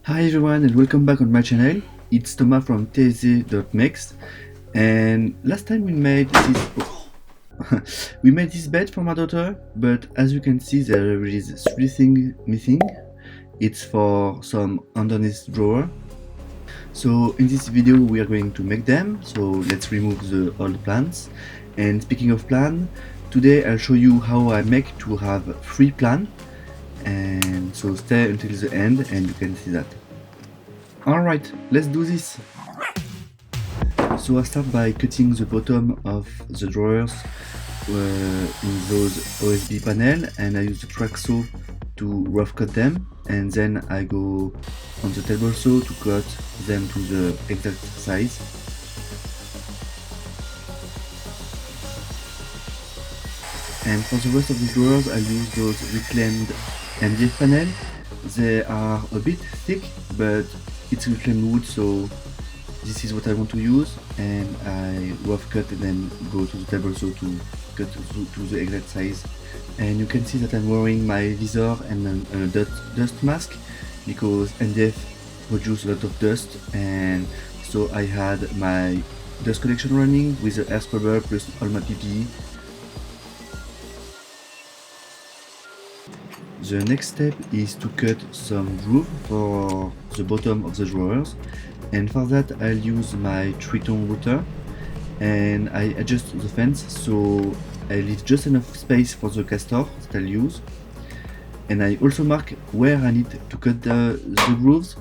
Hi everyone and welcome back on my channel. It's Thomas from tz.mex, and last time we made this we made this bed for my daughter, but as you can see there is three things missing. It's for some underneath drawer. So in this video we are going to make them, so let's remove the old plans. And speaking of plan, today I'll show you how I make to have three plan, and so stay until the end and you can see that. Alright, let's do this! So I start by cutting the bottom of the drawers in those OSB panel, and I use the track saw to rough cut them, and then I go on the table saw to cut them to the exact size. And for the rest of the drawers I use those reclaimed MDF panel. They are a bit thick, but it's reclaimed wood, so this is what I want to use, and I rough cut and then go to the table saw to cut to the exact size. And you can see that I'm wearing my visor and a dust mask because MDF produce a lot of dust, and so I had my dust collection running with the air scrubber plus all my PPE. The next step is to cut some groove for the bottom of the drawers, and for that I'll use my 3-tone router and I adjust the fence so I leave just enough space for the castor that I'll use, and I also mark where I need to cut the grooves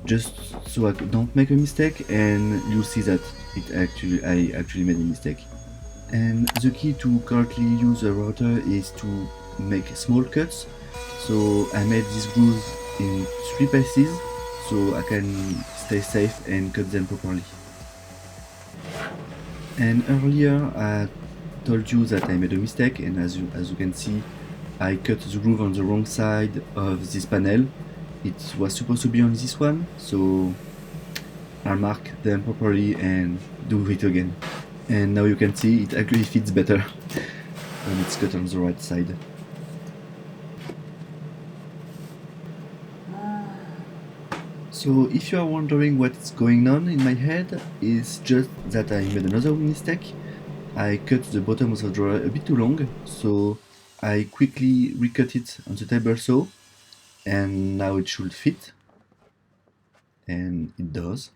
just so I don't make a mistake, and you'll see that I actually made a mistake. And the key to correctly use a router is to make small cuts, so I made these grooves in 3 pieces so I can stay safe and cut them properly. And earlier I told you that I made a mistake, and as you can see I cut the groove on the wrong side of this panel. It was supposed to be on this one, so I'll mark them properly and do it again. And now you can see it actually fits better when it's cut on the right side. So if you are wondering what's going on in my head, it's just that I made another mistake. I cut the bottom of the drawer a bit too long, so I quickly recut it on the table saw, and now it should fit, and it does.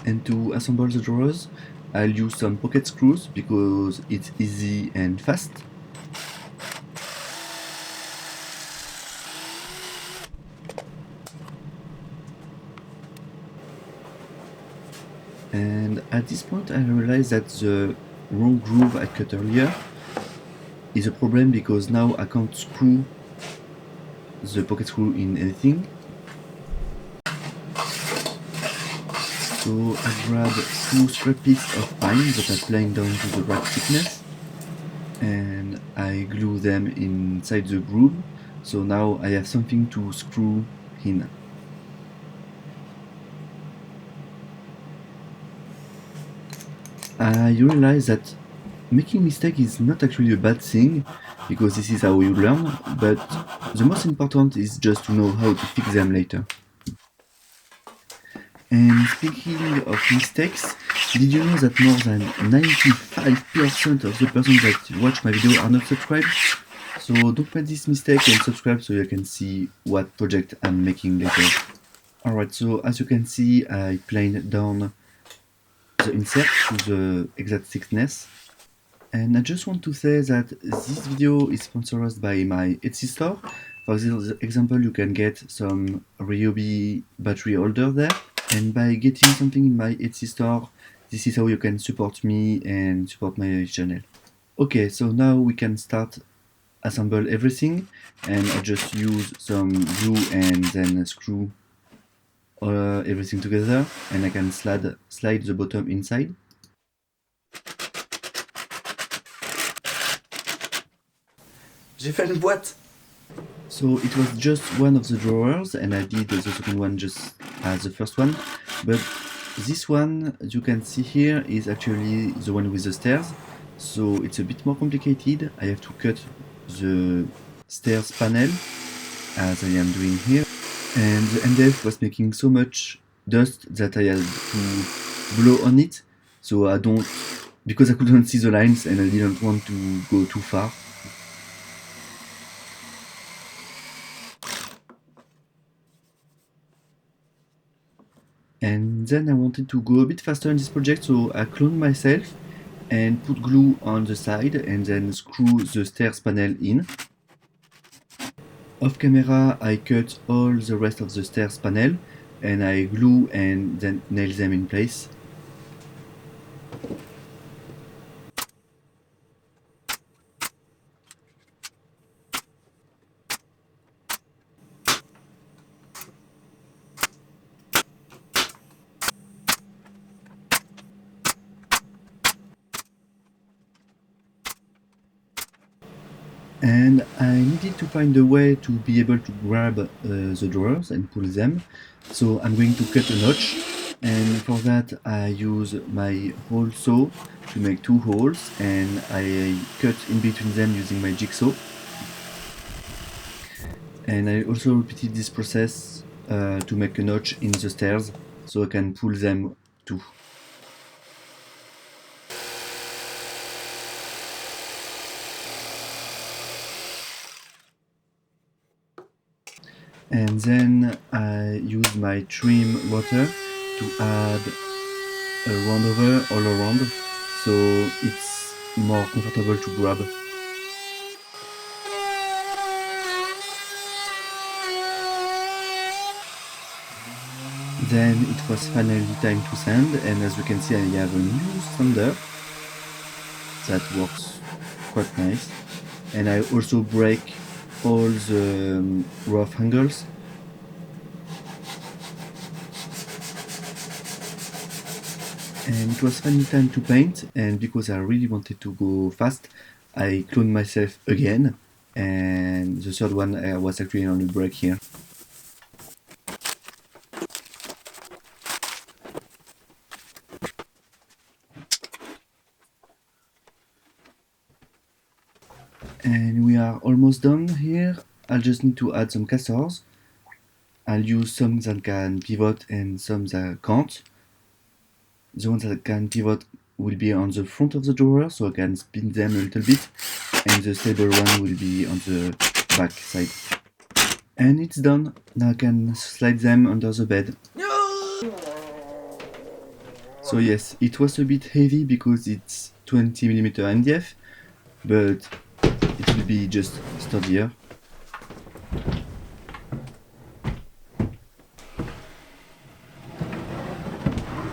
And to assemble the drawers, I'll use some pocket screws because it's easy and fast. And at this point I realized that the wrong groove I cut earlier is a problem because now I can't screw the pocket screw in anything. So I grab 2 straight pieces of pine that I plane down to the right thickness, and I glue them inside the groove, so now I have something to screw in. I realize that making mistake is not actually a bad thing, because this is how you learn, but the most important is just to know how to fix them later. And speaking of mistakes, did you know that more than 95% of the persons that watch my video are not subscribed? So don't make this mistake and subscribe so you can see what project I'm making later. Alright, so as you can see I planed down the insert to the exact thickness. And I just want to say that this video is sponsored by my Etsy store. For this example, you can get some Ryobi battery holder there. And by getting something in my Etsy store, this is how you can support me and support my channel. Okay, so now we can start assemble everything, and I just use some glue and then screw everything together, and I can slide the bottom inside. J'ai fait une boîte. So it was just one of the drawers, and I did the second one just as the first one, but this one, as you can see here, is actually the one with the stairs, so it's a bit more complicated. I have to cut the stairs panel as I am doing here. and the MDF was making so much dust that I had to blow on it, so I don't, because I couldn't see the lines and I didn't want to go too far. And then I wanted to go a bit faster in this project, so I cloned myself and put glue on the side and then screw the stairs panel in. Off camera, I cut all the rest of the stairs panel and I glue and then nail them in place. And I needed to find a way to be able to grab the drawers and pull them. So I'm going to cut a notch, and for that I use my hole saw to make 2 holes, and I cut in between them using my jigsaw. And I also repeated this process to make a notch in the stairs so I can pull them too. And then I use my trim water to add a round over all around, so it's more comfortable to grab. Then it was finally time to sand, and as you can see I have a new sander that works quite nice. And I also break all the rough angles. And it was finally time to paint, and because I really wanted to go fast, I cloned myself again, and the third one was actually on a break here. And we are almost done here. I'll just need to add some casters. I'll use some that can pivot and some that can't. The ones that can pivot will be on the front of the drawer, so I can spin them a little bit, and the stable one will be on the back side. And it's done. Now I can slide them under the bed. So yes, it was a bit heavy because it's 20mm MDF, but it will be just sturdier.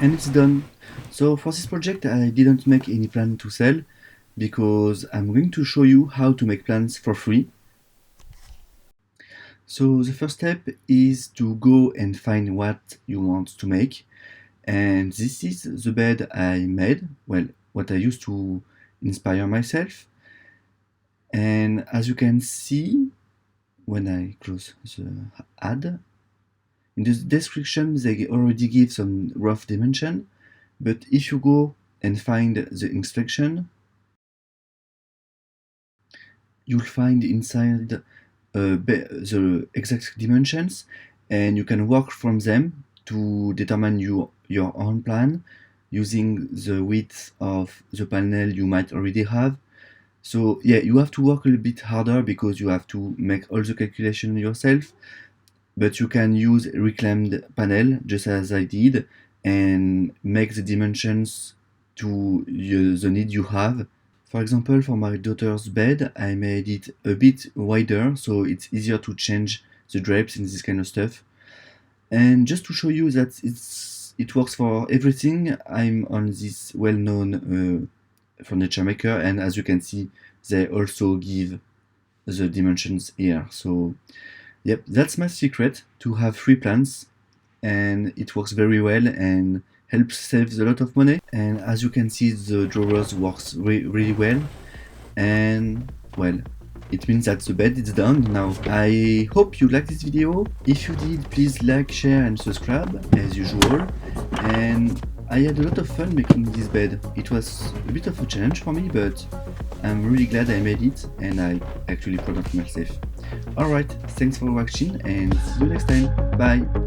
And it's done. So for this project I didn't make any plan to sell, because I'm going to show you how to make plans for free. So the first step is to go and find what you want to make, and this is the bed I made, well, what I used to inspire myself. And as you can see, when I close the ad, in the description they already give some rough dimension, but if you go and find the instruction, you'll find inside the exact dimensions, and you can work from them to determine your own plan using the width of the panel you might already have. So yeah, you have to work a little bit harder because you have to make all the calculation yourself, but you can use reclaimed panel just as I did and make the dimensions to the need you have. For example, for my daughter's bed, I made it a bit wider so it's easier to change the drapes and this kind of stuff. And just to show you that it works for everything, I'm on this well-known furniture maker, and as you can see, they also give the dimensions here. So yep, that's my secret, to have free plans, and it works very well and helps save a lot of money. And as you can see, the drawers works really well, and well, it means that the bed is done now. I hope you liked this video. If you did, please like, share and subscribe as usual. And I had a lot of fun making this bed. It was a bit of a challenge for me, but I'm really glad I made it, and I actually proud of myself. Alright, thanks for watching and see you next time. Bye!